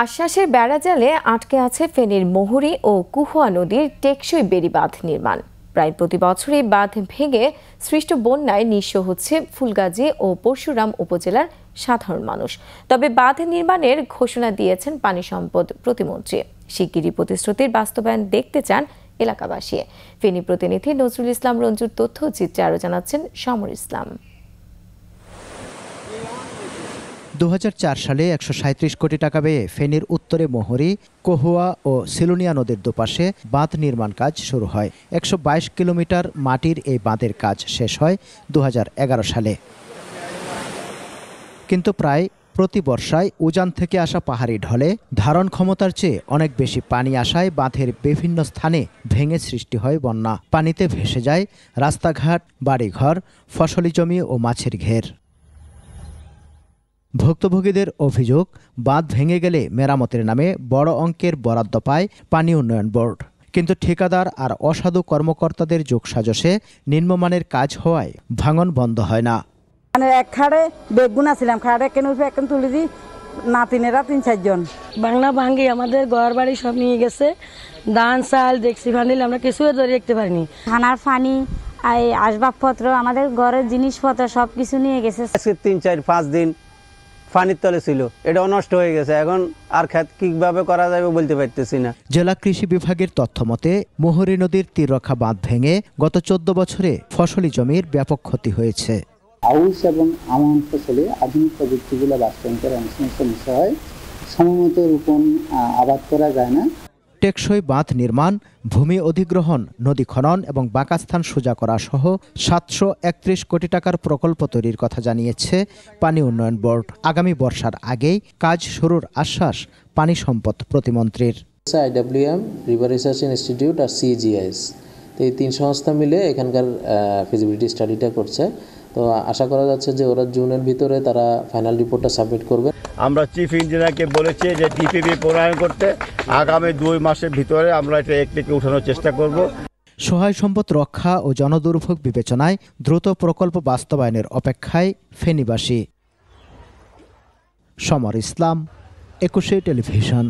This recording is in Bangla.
আশ্বাসের বেড়াজালে আটকে আছে ফেনীর মোহরী ও কুহুয়া নদীর টেকসই বেড়িবাঁধ নির্মাণ। প্রায় প্রতি বছরই বাঁধ ভেঙে সৃষ্ট বন্যায় নিঃস্ব হচ্ছে ফুলগাজী ও পরশুরাম উপজেলার সাধারণ মানুষ। তবে বাঁধ নির্মাণের ঘোষণা দিয়েছেন পানি সম্পদ প্রতিমন্ত্রী। শিগগিরই প্রতিশ্রুতির বাস্তবায়ন দেখতে চান এলাকাবাসী। ফেনী প্রতিনিধি নজরুল ইসলাম রঞ্জুর তথ্যচিত্রে আরও জানাচ্ছেন সমর ইসলাম। 2004 সালে 137 কোটি টাকা ব্যয়ে ফেনীর উত্তরে মোহরী, কহুয়া ও সিলুনিয়া নদীর দুপাশে বাঁধ নির্মাণ কাজ শুরু হয়। 122 কিলোমিটার মাটির এই বাঁধের কাজ শেষ হয় 2011 সালে। কিন্তু প্রায় প্রতি বর্ষায় উজান থেকে আসা পাহাড়ি ঢলে ধারণ ক্ষমতার চেয়ে অনেক বেশি পানি আসায় বাঁধের বিভিন্ন স্থানে ভেঙে সৃষ্টি হয় বন্যা। পানিতে ভেসে যায় রাস্তাঘাট, বাড়িঘর, ফসলি জমি ও মাছের ঘের। ভুক্তভোগীদের অভিযোগ, বাঁধ ভেঙে গেলে মেরামতের নামে বড় অঙ্কের বরাদ্দ পায় পানি উন্নয়ন বোর্ড। কিন্তু ঠিকাদার আর অসাধু কর্মকর্তাদের যোগসাজশে নিম্নমানের কাজ হওয়ায় ভাঙন বন্ধ হয় না। এক খাড়ে বেগুন আসছিলাম, খাড়ে কেন এখন তুলে দিই নাতিনেরা 3-4 জন। বাংলা ভাঙ্গি আমাদের ঘর বাড়ি সব নিয়ে গেছে, ধান চাল দেখছি ফান্ডিল আমরা কিছুই ধরে রাখতে পারিনি। খানার পানি, আসবাবপত্র, আমাদের ঘরের জিনিসপত্র সবকিছু নিয়ে গেছে। 3-4-5 দিন পানির তলে ছিল, এটাও নষ্ট হয়ে গেছে। এখন আর ক্ষেত কিভাবে করা যাবে বলতে পারতেছি না। জেলা কৃষি বিভাগের তথ্য মতে মোহরী নদীর তীররক্ষা বাঁধ ভেঙে গত 14 বছরে ফসলি জমির ব্যাপক ক্ষতি হয়েছে। আউশ এবং আমন ফসলে আধুনিক প্রযুক্তিগুলো বাস্তবায়ন করে অনেক সমস্যা হয়, সময়মতো রোপণ আবাদ করা যায় না। টেকসই বাঁধ নির্মাণ, ভূমি অধিগ্রহণ, নদী খনন এবং বাঁকাস্থান সোজা করা সহ 731 কোটি টাকার প্রকল্প তৈরির কথা জানিয়েছে পানি উন্নয়ন বোর্ড। আগামী বর্ষার আগেই কাজ শুরুর আশ্বাস পানি সম্পদ প্রতিমন্ত্রীর। IWM, রিভার রিসার্চ ইনস্টিটিউট আর CGIS, তো এই 3 সংস্থা মিলে এখানকার ফিজিবিলিটি স্টাডিটা করছে। তো আশা করা যাচ্ছে যে ওরা জুনের ভিতরে তারা ফাইনাল রিপোর্টটা সাবমিট করবে। আমরা চিফ ইঞ্জিনিয়ারকে বলেছি যে টিপিপি প্রণয়ন করতে আগামী 2 মাসের ভিতরে আমরা এটা একটিকে উঠানোর চেষ্টা করব। সহায় সম্পদ রক্ষা ও জনদুর্ভোগ বিবেচনায় দ্রুত প্রকল্প বাস্তবায়নের অপেক্ষায় ফেনীবাসী। সমর ইসলাম, 21 টেলিভিশন।